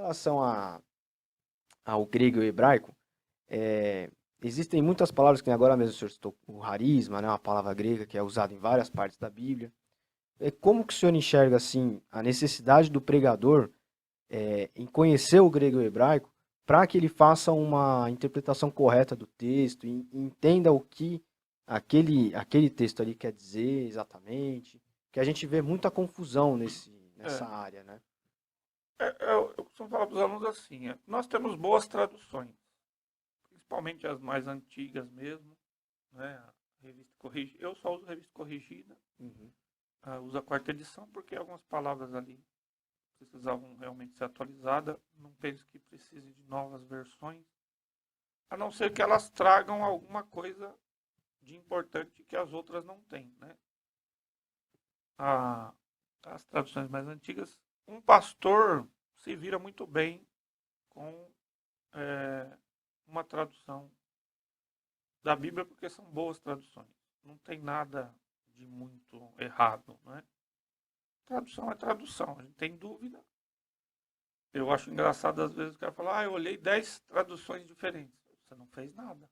relação ao grego e ao hebraico, existem muitas palavras que agora mesmo o senhor citou, o harisma, né, uma palavra grega que é usada em várias partes da Bíblia. Como que o senhor enxerga assim a necessidade do pregador em conhecer o grego e o hebraico para que ele faça uma interpretação correta do texto e entenda o que aquele texto ali quer dizer exatamente? Que a gente vê muita confusão nessa É, área, né? eu costumo falar para os alunos assim, nós temos boas traduções, principalmente as mais antigas mesmo, né? A revista corrigida. Eu só uso revista corrigida, Uhum. uso a quarta edição porque algumas palavras ali precisavam realmente ser atualizadas. Não penso que precise de novas versões, a não ser que elas tragam alguma coisa de importante que as outras não têm, né? A, as traduções mais antigas, um pastor se vira muito bem com é, uma tradução da Bíblia, porque são boas traduções. Não tem nada de muito errado, né? Tradução é tradução. A gente tem dúvida. Eu acho engraçado às vezes o cara falar, eu olhei 10 traduções diferentes. Você não fez nada.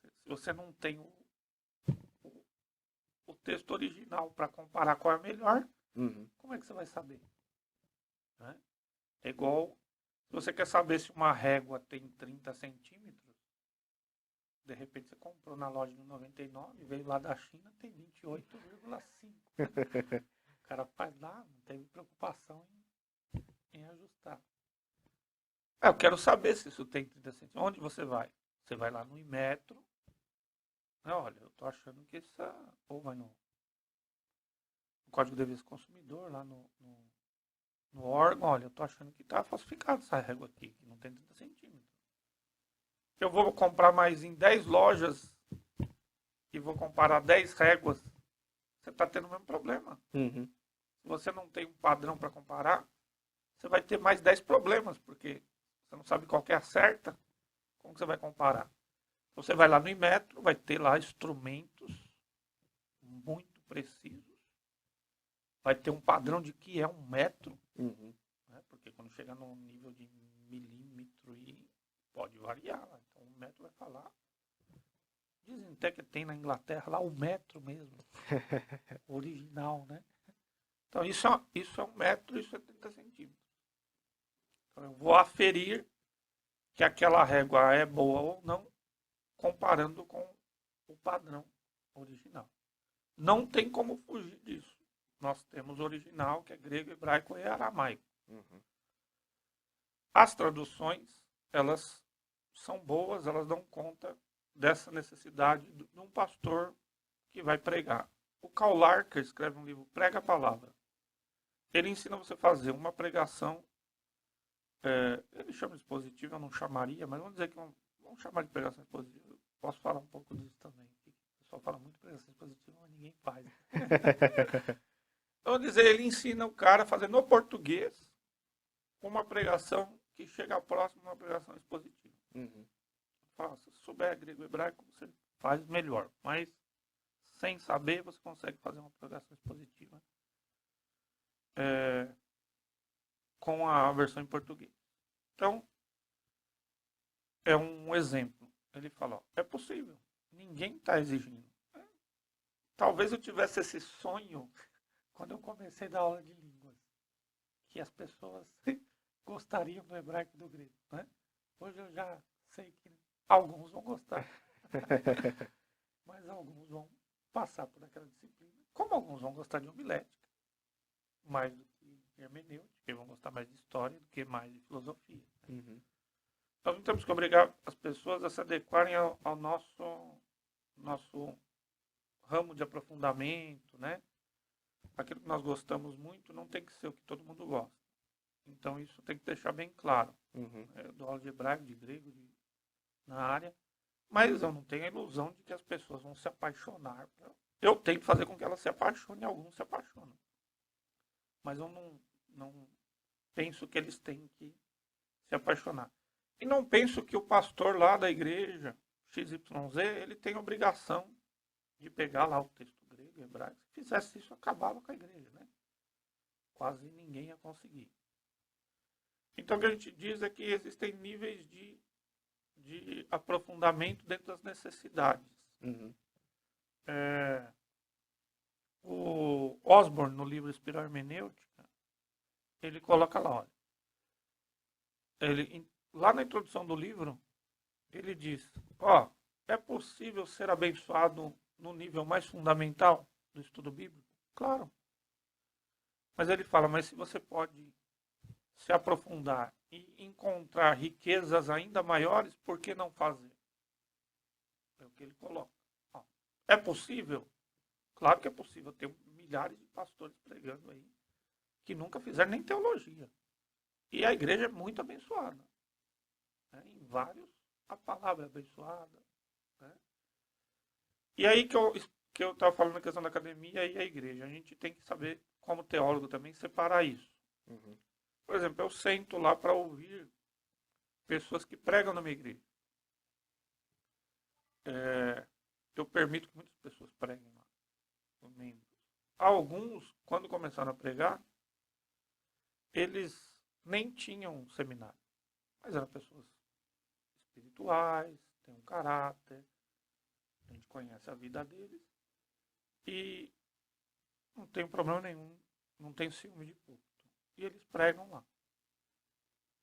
Se você não tem o texto original para comparar qual é a melhor, Uhum. como é que você vai saber? Né? É igual, se você quer saber se uma régua tem 30 centímetros, de repente você comprou na loja de 99, veio lá da China, tem 28,5. O cara faz lá, não teve preocupação em ajustar. Eu quero saber se isso tem 30 centímetros. Onde você vai? Você vai lá no Imetro. Olha, eu tô achando que essa. Ou vai no Código de Defesa do Consumidor, lá no órgão. Olha, eu tô achando que tá falsificado essa régua aqui, que não tem 30 centímetros. Eu vou comprar mais em 10 lojas e vou comparar 10 réguas. Você está tendo o mesmo problema. Uhum. Se você não tem um padrão para comparar, você vai ter mais 10 problemas, porque você não sabe qual que é a certa. Como que você vai comparar? Você vai lá no Inmetro, vai ter lá instrumentos muito precisos, vai ter um padrão de que é um metro, Uhum. né? Porque quando chega no nível de milímetro e pode variar. Então o metro vai falar. Dizem até que tem na Inglaterra lá o metro mesmo, original, né? Então isso é um metro, isso é 30 centímetros. Então eu vou aferir que aquela régua é boa ou não, comparando com o padrão original. Não tem como fugir disso. Nós temos o original, que é grego, hebraico e aramaico. Uhum. As traduções, elas são boas, elas dão conta dessa necessidade de um pastor que vai pregar. O Karl Larker escreve um livro, Prega a Palavra. Ele ensina você a fazer uma pregação, ele chama de expositiva, eu não chamaria, mas vamos dizer que vamos chamar de pregação expositiva. Posso falar um pouco disso também. O pessoal fala muito pregação expositiva, mas ninguém faz. Vamos dizer, ele ensina o cara a fazer no português uma pregação que chega próximo de uma pregação expositiva. Uhum. Fala, se souber grego e hebraico, você faz melhor. Mas sem saber, você consegue fazer uma pregação expositiva é, com a versão em português. Então, é um exemplo. Ele fala, ó, é possível. Ninguém está exigindo. Talvez eu tivesse esse sonho quando eu comecei a dar aula de línguas, que as pessoas gostariam do hebraico e do grego. Né? Hoje eu já sei que alguns vão gostar, mas alguns vão passar por aquela disciplina. Como alguns vão gostar de homilética, mais do que de hermenêutica, e vão gostar mais de história do que mais de filosofia. Né? Uhum. Nós não temos que obrigar as pessoas a se adequarem ao nosso ramo de aprofundamento, né? Aquilo que nós gostamos muito não tem que ser o que todo mundo gosta. Então isso tem que deixar bem claro. Uhum. Eu dou aula de hebraico, de grego, na área, mas eu não tenho a ilusão de que as pessoas vão se apaixonar. Eu tenho que fazer com que elas se apaixonem, alguns se apaixonam. Mas eu não penso que eles têm que se apaixonar. E não penso que o pastor lá da igreja, XYZ, ele tem obrigação de pegar lá o texto grego e hebraico. Se fizesse isso, acabava com a igreja, né? Quase ninguém ia conseguir. Então, o que a gente diz é que existem níveis de aprofundamento dentro das necessidades. Uhum. O Osborne, no livro Espiral Hermenêutica, ele coloca lá, olha, lá na introdução do livro, ele diz, é possível ser abençoado no nível mais fundamental do estudo bíblico? Claro. Mas ele fala, mas se você pode se aprofundar e encontrar riquezas ainda maiores, por que não fazer? É o que ele coloca. É possível? Claro que é possível. Tem milhares de pastores pregando aí que nunca fizeram nem teologia. E a igreja é muito abençoada. Né? Em vários, a palavra é abençoada. Né? E aí que eu estava falando na questão da academia e a igreja. A gente tem que saber, como teólogo também, separar isso. Uhum. Por exemplo, eu sento lá para ouvir pessoas que pregam na minha igreja. Eu permito que muitas pessoas preguem lá. Alguns, quando começaram a pregar, eles nem tinham seminário. Mas eram pessoas espirituais, têm um caráter, a gente conhece a vida deles. E não tem problema nenhum, não tem ciúme de púlpito. E eles pregam lá.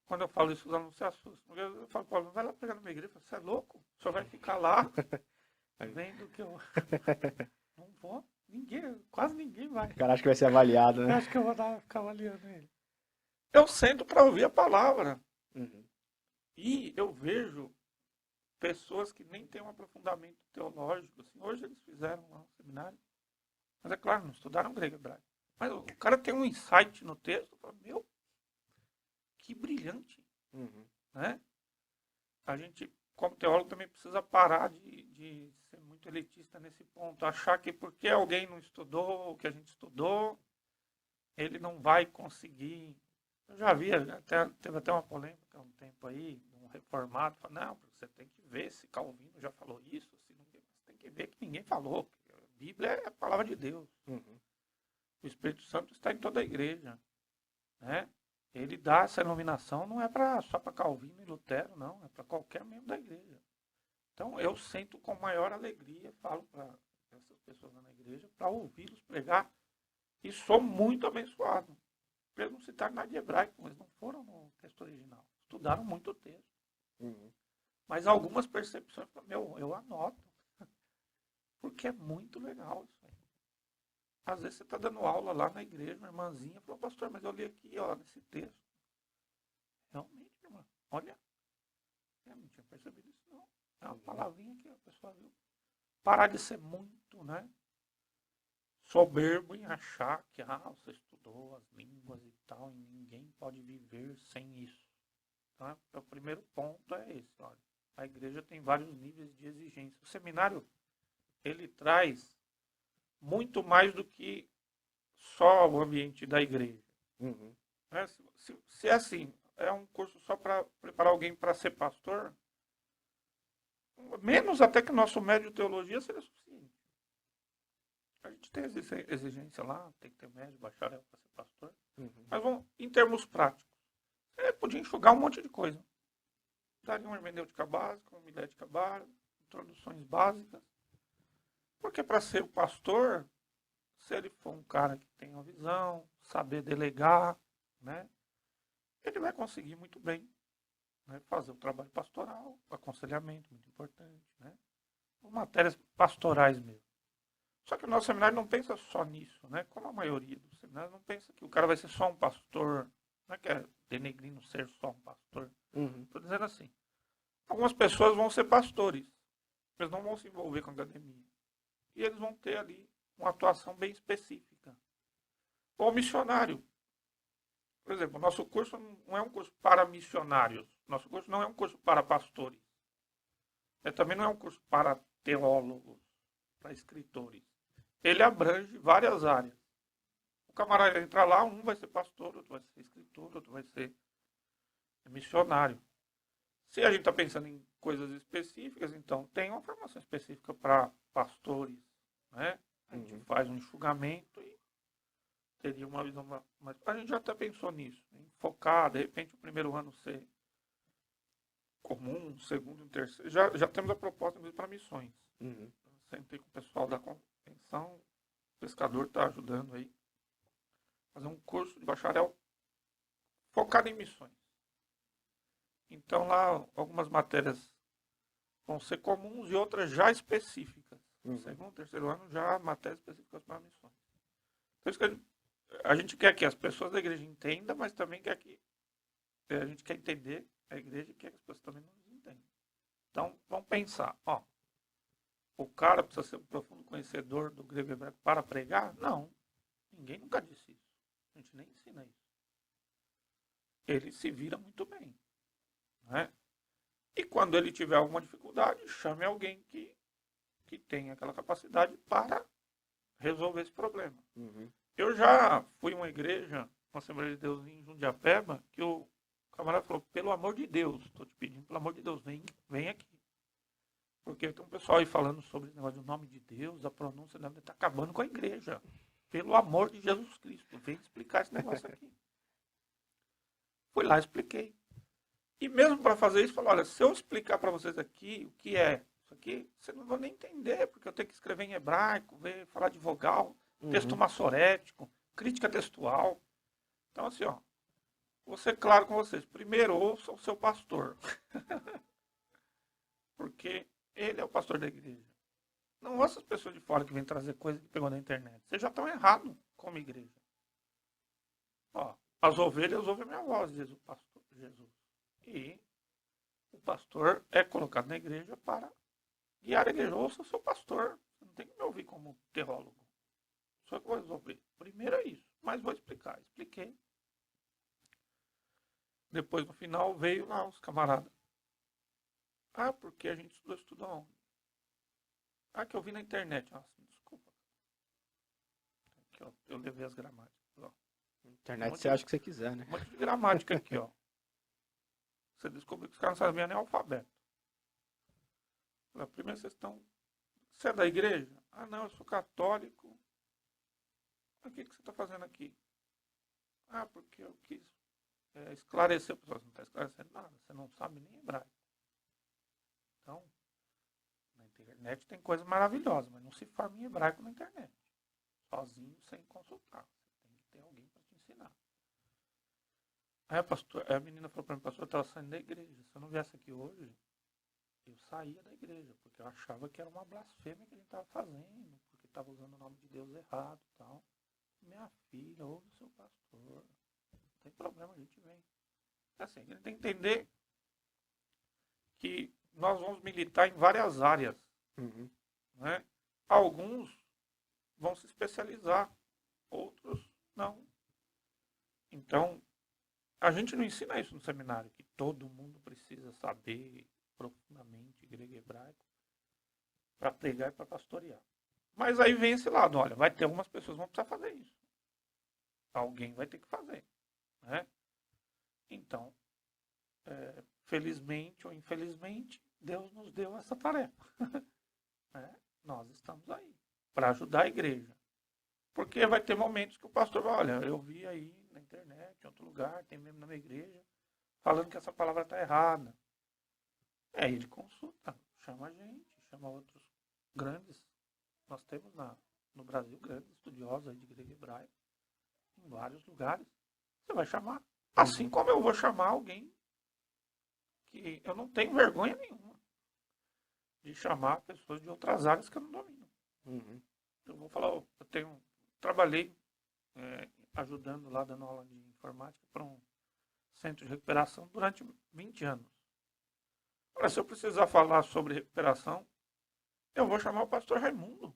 Quando eu falo isso, os alunos se assustam. Eu falo, Paulo, vai lá pregar na minha igreja. Você é louco? O senhor vai ficar lá vendo que eu não vou? Quase ninguém vai. O cara acha que vai ser avaliado, Eu né? acho que eu vou ficar avaliando ele. Eu sento para ouvir a palavra. Uhum. E eu vejo pessoas que nem têm um aprofundamento teológico. Assim, hoje eles fizeram lá um seminário. Mas é claro, não estudaram grego e hebraico. Mas o cara tem um insight no texto. Fala, meu, que brilhante. Uhum. Né? A gente, como teólogo, também precisa parar de ser muito elitista nesse ponto. Achar que porque alguém não estudou o que a gente estudou, ele não vai conseguir. Eu já vi, teve até uma polêmica há um tempo aí, um reformado, falou, não, você tem que ver se Calvino já falou isso, se ninguém, você tem que ver que ninguém falou. A Bíblia é a palavra de Deus. Uhum. O Espírito Santo está em toda a igreja. Né? Ele dá essa iluminação, não é só para Calvino e Lutero, não, é para qualquer membro da igreja. Então eu sinto com maior alegria, falo para essas pessoas na igreja, para ouvi-los pregar, e sou muito abençoado. Eles não citaram nada de hebraico, eles não foram no texto original. Estudaram muito o texto. Uhum. Mas algumas percepções, eu anoto. Porque é muito legal isso aí. Às vezes você está dando aula lá na igreja, uma irmãzinha falou, pastor, mas eu li aqui, nesse texto. Realmente, irmã, olha, eu não tinha percebido isso não. É uma palavrinha que a pessoa viu. Parar de ser muito, né? Soberbo em achar que você estudou as línguas e tal, e ninguém pode viver sem isso. Tá? O primeiro ponto é esse, olha. A igreja tem vários níveis de exigência. O seminário, ele traz muito mais do que só o ambiente da igreja. Uhum. Né? Se é assim, é um curso só para preparar alguém para ser pastor, menos até que o nosso médio de teologia seria suficiente. A gente tem exigência lá, tem que ter médio, bacharel para ser pastor. Uhum. Mas vamos, em termos práticos, você podia enxugar um monte de coisa. Daria uma hermenêutica básica, uma homilética básica, introduções básicas. Porque para ser o pastor, se ele for um cara que tem uma visão, saber delegar, né, ele vai conseguir muito bem, né, fazer o trabalho pastoral, aconselhamento, muito importante, né, matérias pastorais mesmo. Só que o nosso seminário não pensa só nisso, né, como a maioria dos seminários não pensa que o cara vai ser só um pastor, não é que é denegrindo ser só um pastor. Estou dizendo assim, algumas pessoas vão ser pastores, eles não vão se envolver com a academia. E eles vão ter ali uma atuação bem específica. Ou missionário. Por exemplo, nosso curso não é um curso para missionários. Nosso curso não é um curso para pastores. Também não é um curso para teólogos, para escritores. Ele abrange várias áreas. O camarada entra lá, um vai ser pastor, outro vai ser escritor, outro vai ser missionário. Se a gente está pensando em coisas específicas, então tem uma formação específica para pastores, né? A gente faz um enxugamento e teria uma visão mais. A gente já até pensou nisso, em focar, de repente, o primeiro ano ser comum, o segundo e o terceiro. Já temos a proposta para missões. Uhum. Sentei com o pessoal da convenção, o pescador está ajudando aí. Fazer um curso de bacharel focado em missões. Então lá algumas matérias vão ser comuns e outras já específicas. Uhum. Segundo, terceiro ano, já matérias específicas para missões. Então isso que a gente quer que as pessoas da igreja entendam, mas também quer que a gente quer entender a igreja e quer que as pessoas também nos entendam. Então vamos pensar, ó, o cara precisa ser um profundo conhecedor do grego e hebraico para pregar? Não. Ninguém nunca disse isso. A gente nem ensina isso. Ele se vira muito bem. Né? E quando ele tiver alguma dificuldade, chame alguém que tenha aquela capacidade para resolver esse problema. Uhum. Eu já fui em uma igreja, uma Assembleia de Deus em Jundiapeba, que o camarada falou, pelo amor de Deus, estou te pedindo, pelo amor de Deus, vem aqui. Porque tem um pessoal aí falando sobre esse negócio do nome de Deus, a pronúncia deve estar acabando com a igreja. Pelo amor de Jesus Cristo, vem explicar esse negócio aqui. Fui lá, expliquei. E mesmo para fazer isso, falou, olha, se eu explicar para vocês aqui o que é isso aqui, vocês não vão nem entender, porque eu tenho que escrever em hebraico, falar de vogal, texto massorético, crítica textual. Então, assim, ó, vou ser claro com vocês. Primeiro, ouça o seu pastor. Porque ele é o pastor da igreja. Não ouça as pessoas de fora que vêm trazer coisa que pegou na internet. Vocês já estão errados como igreja. Ó, as ovelhas ouvem a minha voz, diz o pastor Jesus. E o pastor é colocado na igreja para guiar a igreja. Ouça o seu pastor. Você não tem que me ouvir como teólogo. Só que eu vou resolver. Primeiro é isso. Mas vou explicar. Expliquei. Depois, no final, veio lá os camaradas. Ah, porque a gente estudou onde? Ah, que eu vi na internet. Nossa, desculpa. Aqui, ó, eu levei as gramáticas. Ó. Internet você acha o que você quiser, né? Um monte de gramática aqui, ó. Você descobriu que os caras não sabiam nem alfabeto. Primeiro vocês estão... Você é da igreja? Ah, não, eu sou católico. O que você está fazendo aqui? Ah, porque eu quis esclarecer. Você não está esclarecendo nada. Você não sabe nem hebraico. Então, na internet tem coisa maravilhosa, mas não se forma em hebraico na internet. Sozinho, sem consultar. Você tem que ter alguém para te ensinar. Aí a menina falou para mim, pastor, eu estava saindo da igreja. Se eu não viesse aqui hoje, eu saía da igreja, porque eu achava que era uma blasfêmia que a gente estava fazendo, porque estava usando o nome de Deus errado e tal. Minha filha, ouve o seu pastor. Não tem problema, a gente vem. Assim, a gente tem que entender que nós vamos militar em várias áreas. Uhum. Né? Alguns vão se especializar, outros não. Então, a gente não ensina isso no seminário, que todo mundo precisa saber profundamente grego e hebraico para pregar e para pastorear. Mas aí vem esse lado, olha, vai ter algumas pessoas que vão precisar fazer isso. Alguém vai ter que fazer. Né? Então, felizmente ou infelizmente, Deus nos deu essa tarefa. Nós estamos aí para ajudar a igreja. Porque vai ter momentos que o pastor vai, olha, eu vi aí na internet, em outro lugar, tem mesmo na minha igreja, falando que essa palavra está errada. Aí ele consulta, chama a gente, chama outros grandes. Nós temos no Brasil grandes estudiosos aí de grego e hebraico, em vários lugares. Você vai chamar. Assim como eu vou chamar alguém que eu não tenho vergonha nenhuma de chamar pessoas de outras áreas que eu não domino. Uhum. Eu vou falar, eu trabalhei ajudando lá, dando aula de informática para um centro de recuperação durante 20 anos. Agora, se eu precisar falar sobre recuperação, eu vou chamar o pastor Raimundo,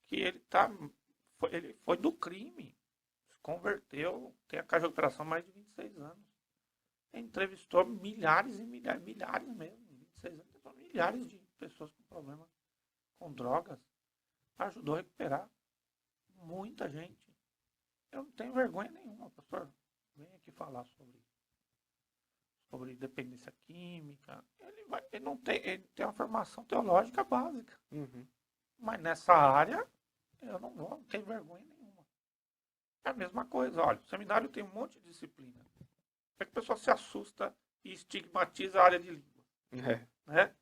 que ele foi do crime, se converteu, tem a casa de recuperação há mais de 26 anos. Ele entrevistou milhares e milhares mesmo, 26 anos, milhares de pessoas com problemas com drogas, ajudou a recuperar muita gente. Eu não tenho vergonha nenhuma, pastor. Vem aqui falar sobre dependência química. Ele tem uma formação teológica básica. Uhum. Mas nessa área, eu não tenho vergonha nenhuma. É a mesma coisa. Olha, o seminário tem um monte de disciplina. É que o pessoal se assusta e estigmatiza a área de língua. É. Né?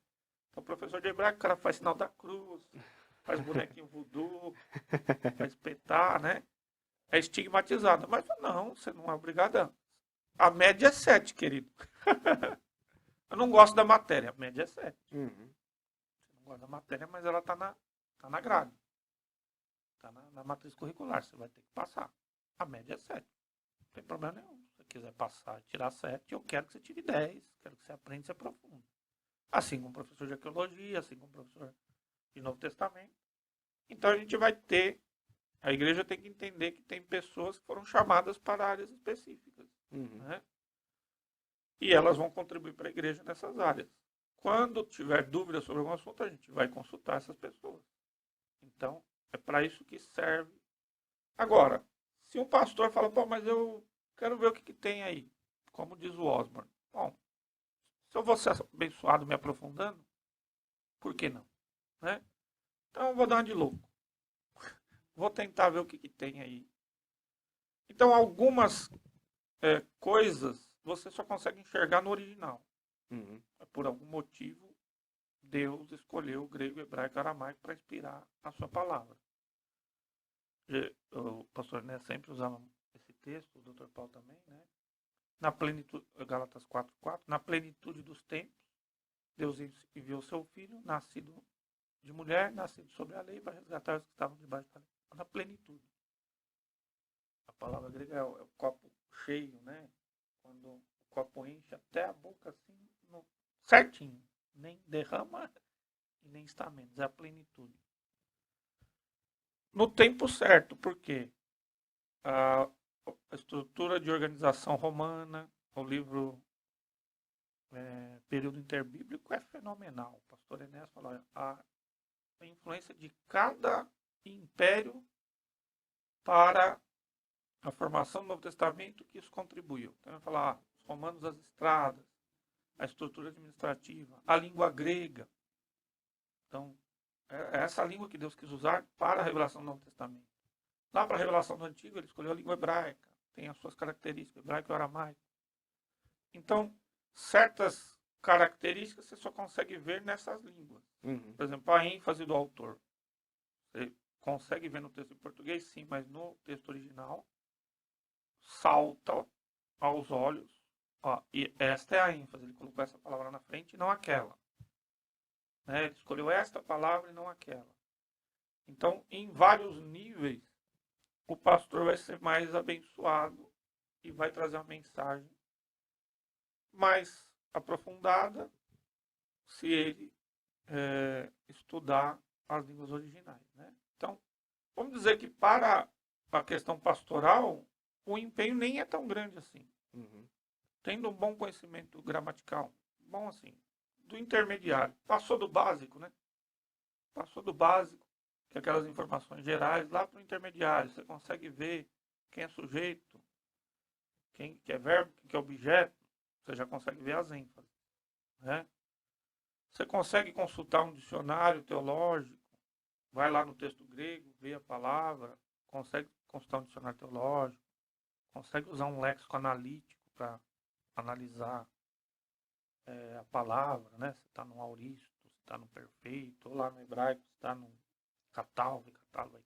Então, o professor de hebraico, o cara faz sinal da cruz, faz bonequinho voodoo, faz espetar, né? É estigmatizado. Mas não, você não é obrigado a... A média é 7, querido. Eu não gosto da matéria, a média é 7. Uhum. Você não gosta da matéria, mas ela tá na grade. Tá na matriz curricular, você vai ter que passar. A média é 7. Não tem problema nenhum. Se você quiser passar e tirar 7, eu quero que você tire 10. Quero que você aprenda e se aprofunde. Assim como o professor de arqueologia, assim como o professor de Novo Testamento. Então a gente vai ter... A igreja tem que entender que tem pessoas que foram chamadas para áreas específicas. Uhum. Né? E elas vão contribuir para a igreja nessas áreas. Quando tiver dúvida sobre algum assunto, a gente vai consultar essas pessoas. Então, é para isso que serve. Agora, se um pastor fala, pô, mas eu quero ver o que tem aí, como diz o Osborne. Bom, se eu vou ser abençoado me aprofundando, por que não? Né? Então, eu vou dar uma de louco. Vou tentar ver o que tem aí. Então, algumas coisas você só consegue enxergar no original. Uhum. Por algum motivo, Deus escolheu o grego, hebraico e aramaico para inspirar a sua palavra. O pastor Né sempre usava esse texto, o Dr. Paulo também, né? Na plenitude, Gálatas 4:4, na plenitude dos tempos, Deus enviou seu filho, nascido de mulher, nascido sobre a lei, para resgatar os que estavam debaixo da lei. Na plenitude. A palavra grega é o copo cheio, né? Quando o copo enche até a boca assim, certinho. Nem derrama e nem está menos. É a plenitude. No tempo certo, por quê? A estrutura de organização romana, o livro Período Interbíblico é fenomenal. O pastor Enéas falou, a influência de cada império para a formação do Novo Testamento que isso contribuiu. Então, vai falar os romanos, as estradas, a estrutura administrativa, a língua grega. Então, é essa língua que Deus quis usar para a revelação do Novo Testamento. Lá para a revelação do Antigo, ele escolheu a língua hebraica, tem as suas características, hebraico e aramaico. Então, certas características você só consegue ver nessas línguas. Uhum. Por exemplo, a ênfase do autor. Você consegue ver no texto em português, sim, mas no texto original salta aos olhos. Ó, e esta é a ênfase. Ele colocou essa palavra na frente e não aquela. Né? Ele escolheu esta palavra e não aquela. Então, em vários níveis, o pastor vai ser mais abençoado e vai trazer uma mensagem mais aprofundada se ele estudar as línguas originais. Né? Então, vamos dizer que para a questão pastoral, o empenho nem é tão grande assim. Uhum. Tendo um bom conhecimento gramatical, bom assim, do intermediário, passou do básico, né? Passou do básico, que é aquelas informações gerais, lá para o intermediário. Você consegue ver quem é sujeito, quem que é verbo, quem que é objeto. Você já consegue ver as ênfases. Né? Você consegue consultar um dicionário teológico, vai lá no texto grego, vê a palavra, consegue consultar um dicionário teológico, consegue usar um léxico analítico para analisar a palavra, né? Se está no auristo, se está no perfeito, ou lá no hebraico, se está no catálogo, catálogo.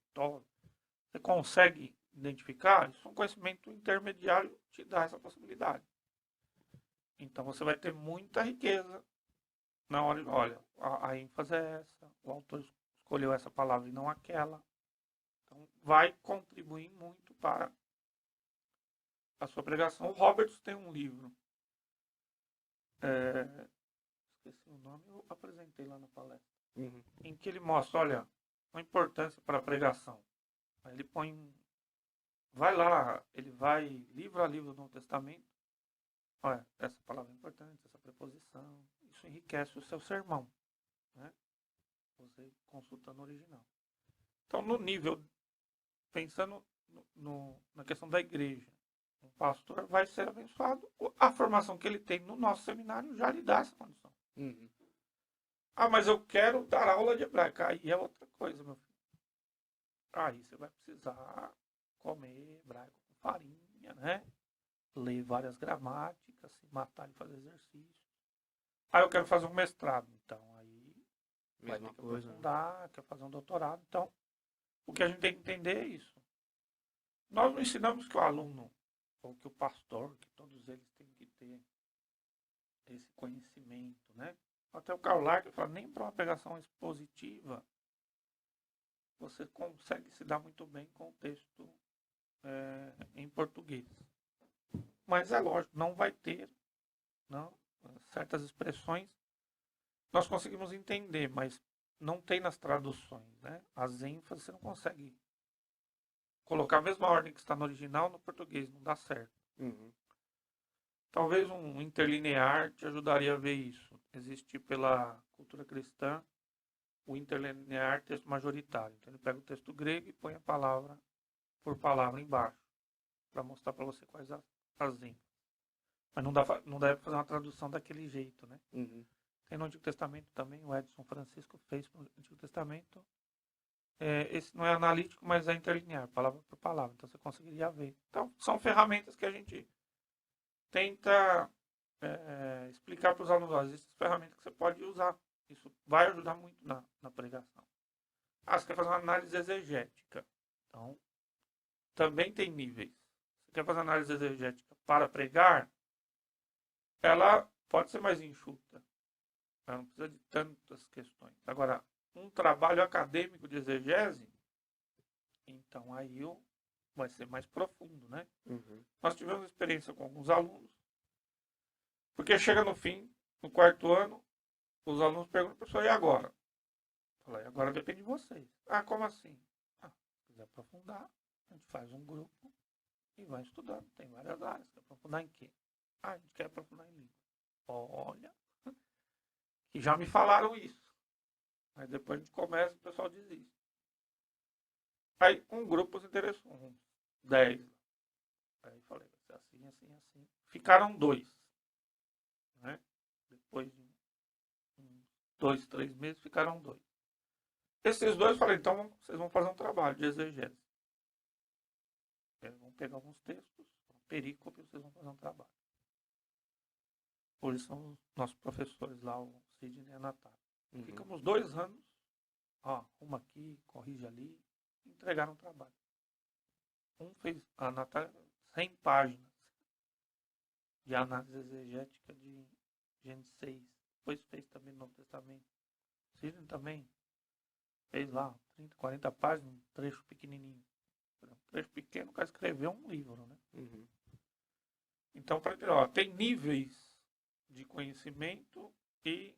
Você consegue identificar? Isso é um conhecimento intermediário que te dá essa possibilidade. Então você vai ter muita riqueza na hora de, olha, a ênfase é essa, o autor escolheu essa palavra e não aquela. Então vai contribuir muito para a sua pregação. O Roberts tem um livro, esqueci o nome, eu apresentei lá na palestra, em que ele mostra, olha, a importância para a pregação. Aí ele põe, vai lá, ele vai livro a livro do Novo Testamento, olha, essa palavra é importante, essa preposição, isso enriquece o seu sermão, né? Você consulta no original. Então, no nível, pensando na questão da igreja, um pastor vai ser abençoado. A formação que ele tem no nosso seminário já lhe dá essa condição. Uhum. Ah, mas eu quero dar aula de hebraico. Aí é outra coisa, meu filho. Aí você vai precisar comer hebraico com farinha, né? Ler várias gramáticas, se matar e fazer exercício. Aí eu quero fazer um mestrado, então aí vai Mesma ter que coisa, né? aprofundar, quer fazer um doutorado. Então, o que a gente tem que entender é isso. Nós não ensinamos que o aluno, ou que o pastor, que todos eles têm que ter esse conhecimento, né? Até o Karl Larkin fala, nem para uma pregação expositiva você consegue se dar muito bem com o texto em português. Mas é lógico, não vai ter, não, certas expressões nós conseguimos entender, mas não tem nas traduções, né? As ênfases você não consegue colocar a mesma ordem que está no original no português, não dá certo. Uhum. Talvez um interlinear te ajudaria a ver isso. Existe pela cultura cristã o interlinear texto majoritário. Então ele pega o texto grego e põe a palavra por palavra embaixo, para mostrar para você quais as ênfases. Mas não dá para fazer uma tradução daquele jeito, né? Uhum. Tem no Antigo Testamento também, o Edson Francisco fez para o Antigo Testamento. Esse não é analítico, mas é interlinear, palavra por palavra. Então você conseguiria ver. Então são ferramentas que a gente tenta explicar para os alunos. Existem ferramentas que você pode usar. Isso vai ajudar muito na pregação. Você quer fazer uma análise exegética. Então, também tem níveis. Você quer fazer uma análise exegética para pregar, ela pode ser mais enxuta. Ela não precisa de tantas questões. Agora, um trabalho acadêmico de exegese, então aí vai ser mais profundo, né? Uhum. Nós tivemos experiência com alguns alunos, porque chega no fim, no quarto ano, os alunos perguntam, professor, e agora? Eu falei, agora depende de vocês. Como assim? Se quiser aprofundar, a gente faz um grupo e vai estudando. Tem várias áreas. Quer aprofundar em quê? A gente quer aprofundar em língua. Olha, que já me falaram isso. Aí depois a gente começa, o pessoal desiste. Aí um grupo se interessou, uns 10. Aí falei, vai ser assim, assim, assim. Ficaram 2. Né? Depois de uns 2, 3 meses, ficaram 2. Esses 2, falei, então vocês vão fazer um trabalho de exegese. Vão pegar alguns textos, perícope, vocês vão fazer um trabalho. Hoje são os nossos professores lá, o Sidney e a Natália. Uhum. Ficamos 2 anos, uma aqui, corrige ali, entregaram o trabalho. Um fez, a Natália, 100 páginas de análise exegética de Gênesis 6. Depois fez também no Novo Testamento. Sidney também fez lá 30, 40 páginas, um trecho pequenininho. Um trecho pequeno, o cara escreveu um livro, né? Uhum. Então, tem níveis de conhecimento e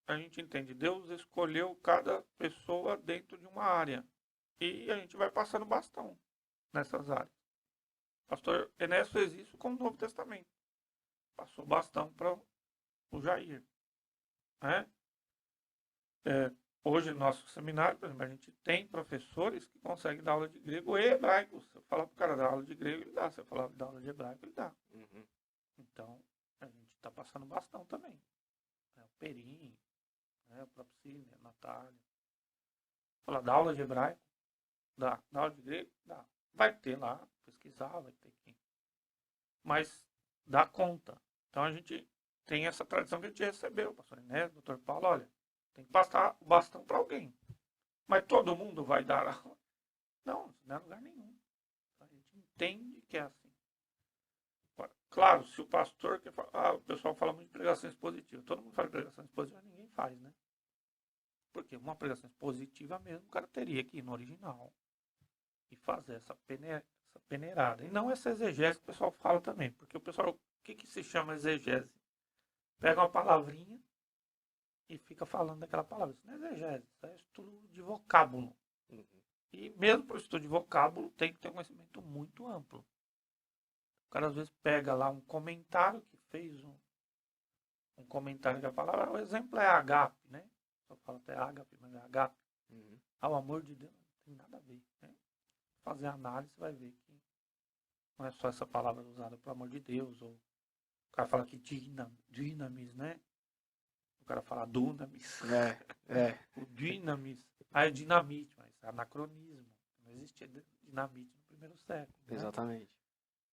a gente entende. Deus escolheu cada pessoa dentro de uma área. E a gente vai passando bastão nessas áreas. O pastor Enéas fez isso com o Novo Testamento. Passou bastão para o Jair. Né? Hoje, no nosso seminário, por exemplo, a gente tem professores que conseguem dar aula de grego e hebraico. Você fala para o cara dar aula de grego, ele dá. Você fala dar aula de hebraico, ele dá. Uhum. Então, a gente está passando bastão também. O Perim, o próprio Cine, a Natália. Fala, dá aula de hebraico? Dá. Dá aula de grego? Dá. Vai ter lá, pesquisar, vai ter que... Mas dá conta. Então a gente tem essa tradição que a gente recebeu. O pastor Inés, o doutor Paulo, olha, tem que passar o bastão para alguém. Mas todo mundo vai dar aula? Não, isso não é lugar nenhum. A gente entende que é assim. Claro, se o pastor... o pessoal fala muito de pregação expositiva. Todo mundo fala de pregação expositiva, ninguém faz, né? Porque uma pregação expositiva mesmo, o cara teria que ir no original e fazer essa peneirada. E não essa exegese que o pessoal fala também. Porque o pessoal, o que se chama exegese? Pega uma palavrinha e fica falando daquela palavra. Isso não é exegese, isso é estudo de vocábulo. Uhum. E mesmo para o estudo de vocábulo, tem que ter um conhecimento muito amplo. O cara às vezes pega lá um comentário que fez um comentário da palavra. O exemplo é agape, né? Só fala até agape, mas é agape. Uhum. O amor de Deus não tem nada a ver. Né? Fazer análise, vai ver que não é só essa palavra usada para o amor de Deus. Ou o cara fala que dinamis, né? O cara fala dunamis. O dinamis. É dinamite, mas é anacronismo. Não existia dinamite no primeiro século. Né? Exatamente.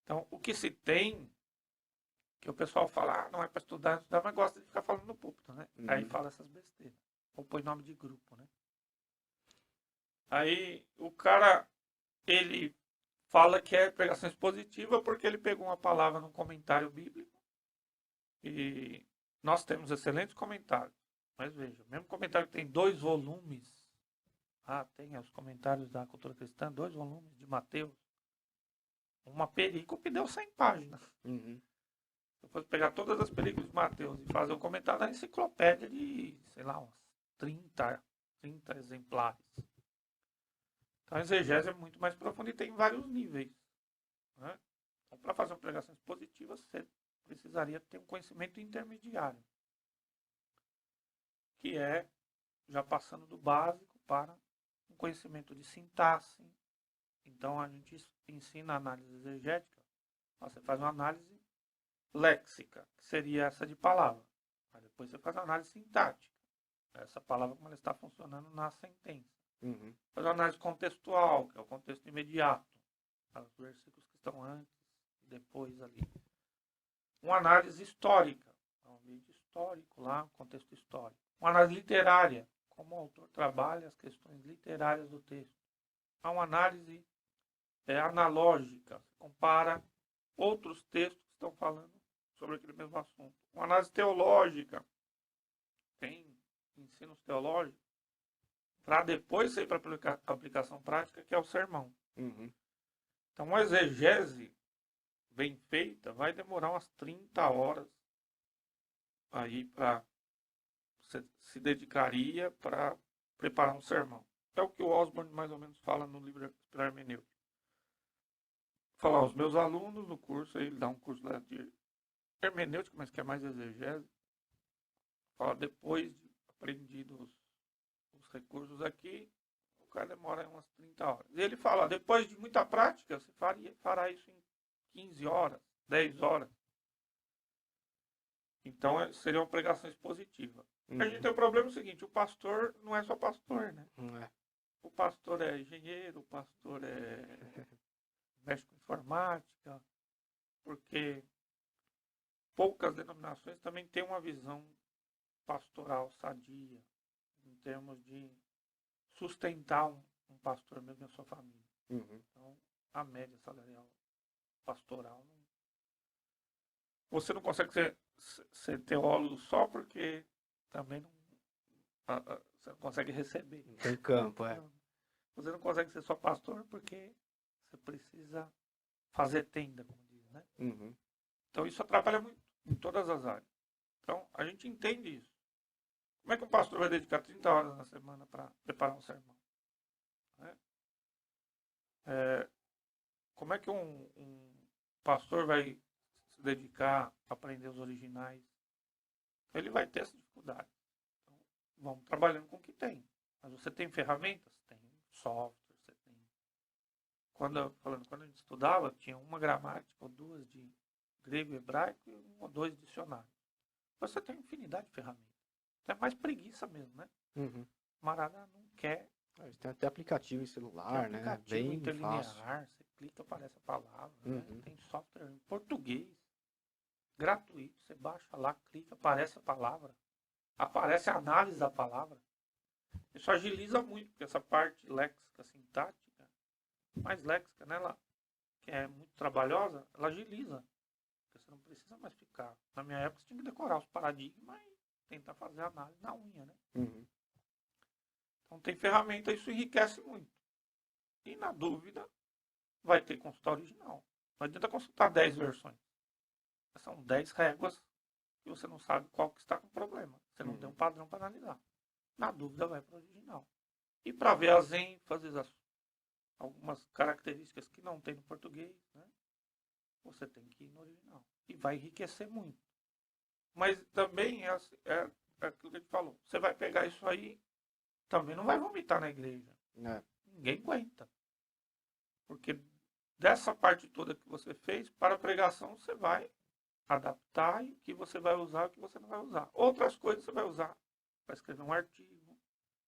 Então, o que se tem, que o pessoal fala, não é para estudar, mas gosta de ficar falando no púlpito, né? Aí fala essas besteiras. Ou põe nome de grupo, né? Aí o cara, ele fala que é pregação expositiva porque ele pegou uma palavra num comentário bíblico e nós temos excelentes comentários. Mas veja, mesmo comentário que tem 2 volumes, tem os comentários da cultura cristã, 2 volumes de Mateus, uma perícope deu 100 páginas. Se eu fosse pegar todas as perícopes de Mateus e fazer um comentário da enciclopédia de, sei lá, uns 30 exemplares. Então a exegese é muito mais profunda e tem vários níveis. Né? Então, para fazer uma pregação expositiva, você precisaria ter um conhecimento intermediário, que é já passando do básico para um conhecimento de sintaxe. Então a gente ensina a análise exegética, você faz uma análise léxica, que seria essa de palavra. Aí depois você faz a análise sintática, essa palavra como ela está funcionando na sentença. Faz uma análise contextual, que é o contexto imediato, os versículos que estão antes e depois ali. Uma análise histórica, um vídeo histórico lá, um contexto histórico. Uma análise literária, como o autor trabalha as questões literárias do texto. Há uma análise analógica, compara outros textos que estão falando sobre aquele mesmo assunto. Uma análise teológica, tem ensinos teológicos, para depois ir para a aplicação prática, que é o sermão. Então, uma exegese bem feita vai demorar umas 30 horas aí para você se dedicaria para preparar um sermão. É o que o Osborne mais ou menos fala no livro Inspirar Hermenêutica. Falar aos meus alunos no curso, ele dá um curso lá de hermenêutica, mas que é mais exegese. Fala, depois de aprendidos os recursos aqui, o cara demora umas 30 horas. E ele fala, depois de muita prática, você fará isso em 15 horas, 10 horas. Então, seria uma pregação expositiva. A gente tem o problema seguinte, o pastor não é só pastor, né? O pastor é engenheiro, o pastor mexe com informática, porque poucas denominações também têm uma visão pastoral sadia, em termos de sustentar um pastor mesmo e a sua família. Então, a média salarial pastoral, você não consegue ser teólogo só porque também você não consegue receber. Não tem campo, Você não consegue ser só pastor porque você precisa fazer tenda, como diz, né? Então isso atrapalha muito em todas as áreas. Então a gente entende isso. Como é que um pastor vai dedicar 30 horas na semana para preparar um sermão? Né? Como é que um pastor vai se dedicar a aprender os originais? Ele vai ter essa dificuldade. Então, vamos trabalhando com o que tem. Mas você tem ferramentas? Tem software, você tem. Quando a gente estudava, tinha uma gramática ou 2 de grego e hebraico e 1 ou 2 dicionários. Você tem infinidade de ferramentas. É mais preguiça mesmo, né? Camarada não quer. Tem até aplicativo em celular, tem aplicativo Bem interlinear, fácil. você clica, aparece a palavra. Né? Tem software em português, gratuito. Você baixa lá, clica, aparece a palavra. Aparece a análise da palavra. Isso agiliza muito, porque essa parte léxica, sintática, mais léxica, né? Que é muito trabalhosa, ela agiliza. Porque você não precisa mais ficar. Na minha época, você tinha que decorar os paradigmas e tentar fazer a análise na unha, né? Então tem ferramenta, isso enriquece muito. E na dúvida, vai ter que consultar original. Não adianta consultar 10 versões. São 10 réguas e você não sabe qual que está com problema. Você não tem um padrão para analisar. Na dúvida, vai para o original. E para ver as ênfases, algumas características que não tem no português, né? Você tem que ir no original. E vai enriquecer muito. Mas também é aquilo que a gente falou. Você vai pegar isso aí, também não vai vomitar na igreja. Ninguém aguenta. Porque dessa parte toda que você fez, para a pregação você vai adaptar e o que você vai usar e o que você não vai usar. Outras coisas você vai usar para escrever um artigo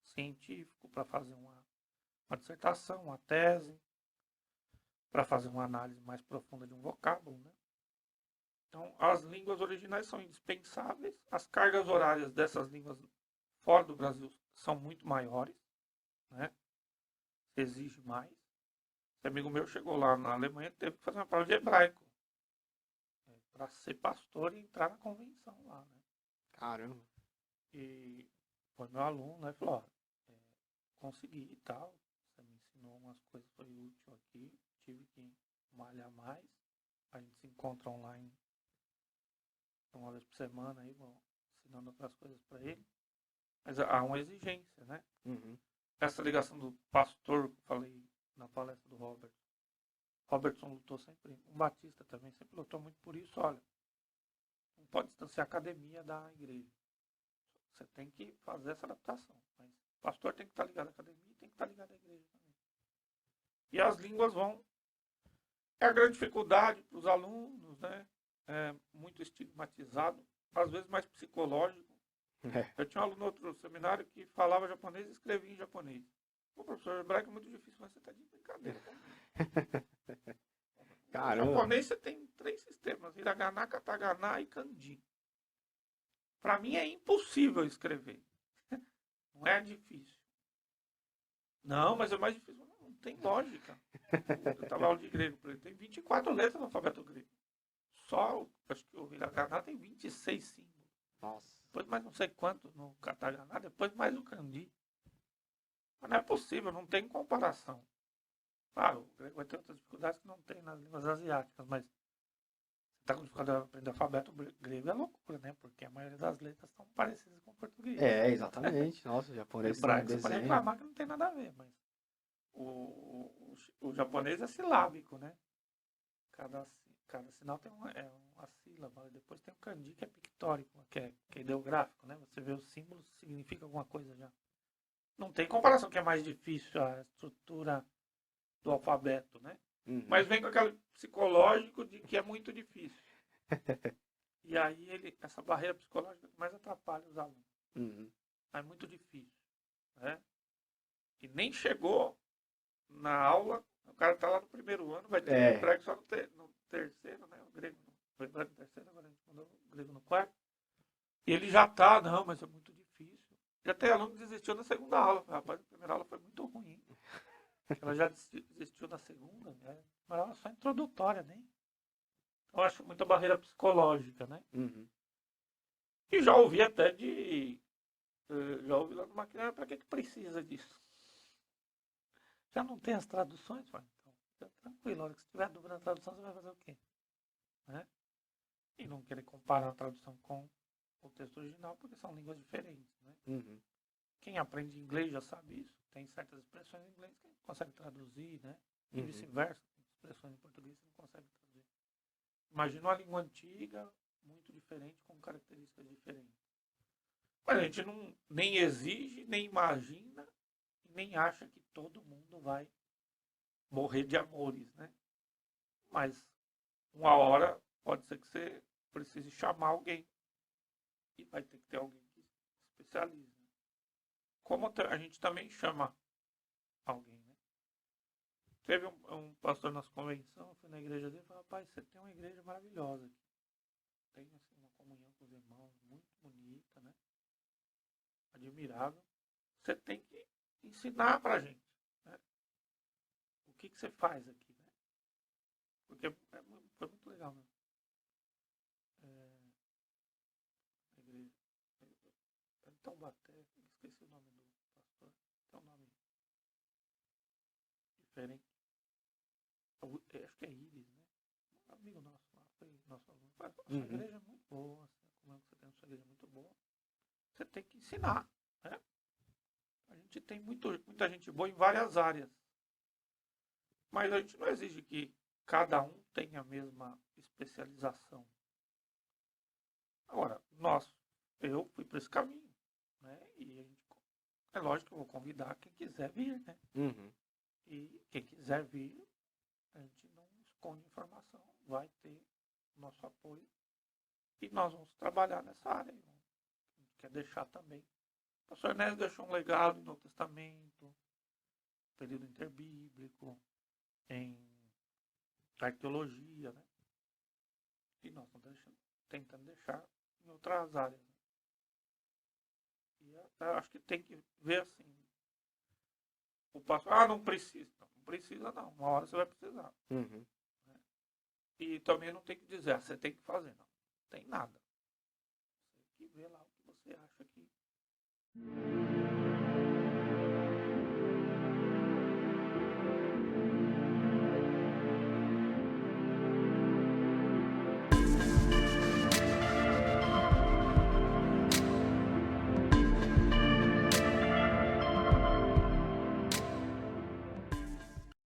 científico, para fazer uma dissertação, uma tese. para fazer uma análise mais profunda de um vocábulo, né? Então, as línguas originais são indispensáveis. As cargas horárias dessas línguas fora do Brasil são muito maiores, né? Exige mais. Esse amigo meu chegou lá na Alemanha, teve que fazer uma prova de hebraico para ser pastor e entrar na convenção lá, né? Caramba. E foi meu aluno, né? Falou, ó, consegui e tal. Você me ensinou umas coisas, foi útil aqui. Tive que malhar mais. A gente se encontra online uma vez por semana aí, vou ensinando outras coisas para ele. Mas há uma exigência, né? Uhum. Essa ligação do pastor, que eu falei na palestra do Robert. Robertson lutou sempre, um batista também, sempre lutou muito por isso. Olha, não pode distanciar a academia da igreja. Você tem que fazer essa adaptação. Mas o pastor tem que estar ligado à academia e tem que estar ligado à igreja também. E as línguas vão... É a grande dificuldade para os alunos, né? É muito estigmatizado, às vezes mais psicológico. Eu tinha um aluno no outro seminário que falava japonês e escrevia em japonês. O professor hebraico é muito difícil, mas você está de brincadeira comigo. Caramba. No japonês você tem 3 sistemas, hiragana, katakana e kanji. Para mim é impossível escrever. Não é difícil. Não, mas é mais difícil. Não tem lógica. Eu estava aula de grego para ele. Tem 24 letras no alfabeto grego. Só, acho que o hiragana tem 26 símbolos. Nossa. Depois mais não sei quanto no katakana, depois mais o kanji. Mas não é possível, não tem comparação. Claro, o grego vai ter outras dificuldades que não tem nas línguas asiáticas, mas você está com dificuldade de aprender alfabeto grego é loucura, né? Porque a maioria das letras são parecidas com o português. É, exatamente. Nossa, o japonês tem um Hebraico você pode desenho. reclamar que não tem nada a ver, mas o japonês é silábico, né? Cada sinal tem uma sílaba. Depois tem o kanji, que é pictórico, que é ideográfico, né? Você vê os símbolos, significa alguma coisa já. Não tem comparação que é mais difícil a estrutura do alfabeto, né? Uhum. Mas vem com aquele psicológico de que é muito difícil. E aí essa barreira psicológica mais atrapalha os alunos. Uhum. É muito difícil, né? E nem chegou na aula, o cara está lá no primeiro ano, vai ter hebraico só no terceiro, né? O grego no hebraico no terceiro, agora a gente mandou o grego no quarto. E ele já está, não, mas é muito difícil. Já tem aluno que desistiu na segunda aula. Rapaz, a primeira aula foi muito ruim. Ela já desistiu na segunda, né? Mas ela só introdutória, né? Eu acho muita barreira psicológica, né? Uhum. E já ouvi até já ouvi lá no maquinário, para que precisa disso? Já não tem as traduções? Então, fica tranquilo, a hora que você tiver dúvida na tradução, você vai fazer o quê? Né? E não querer comparar a tradução com o texto original, porque são línguas diferentes, né? Uhum. Quem aprende inglês já sabe isso. Tem certas expressões em inglês que a gente consegue traduzir, né? E Uhum. vice-versa. Expressões em português você não consegue traduzir. Imagina uma língua antiga, muito diferente, com características diferentes. Mas a gente não, nem exige, nem imagina, e nem acha que todo mundo vai morrer de amores, né? Mas uma hora pode ser que você precise chamar alguém. E vai ter que ter alguém que se especialize. Como a gente também chama alguém, né? Teve um pastor na convenção, fui na igreja dele e falei, rapaz, você tem uma igreja maravilhosa aqui. Tem assim, uma comunhão com os irmãos muito bonita, né? Admirável. Você tem que ensinar pra gente, né? O que você faz aqui, né? Porque foi muito legal mesmo. A igreja. Então, Taubaté, esqueci o nome do pastor. Tem um nome diferente. Acho que é Iris, né? Um amigo nosso lá, foi nosso aluno. A sua igreja é muito boa, assim, como é que você tem a sua igreja muito boa. Você tem que ensinar, né? A gente tem muita gente boa em várias áreas. Mas a gente não exige que cada um tenha a mesma especialização. Agora, eu fui para esse caminho, né? E é lógico que eu vou convidar quem quiser vir, né? Uhum. E quem quiser vir, a gente não esconde informação, vai ter nosso apoio. E nós vamos trabalhar nessa área. A gente quer deixar também. O pastor Ernesto deixou um legado no Novo Testamento, período interbíblico, em arqueologia, né? E nós estamos tentando deixar em outras áreas. Né? E eu acho que tem que ver assim. O pastor, não precisa. Não precisa não. Uma hora você vai precisar. Uhum. Né? E também não tem que dizer, você tem que fazer. Não tem nada. Você tem que ver lá o que você acha que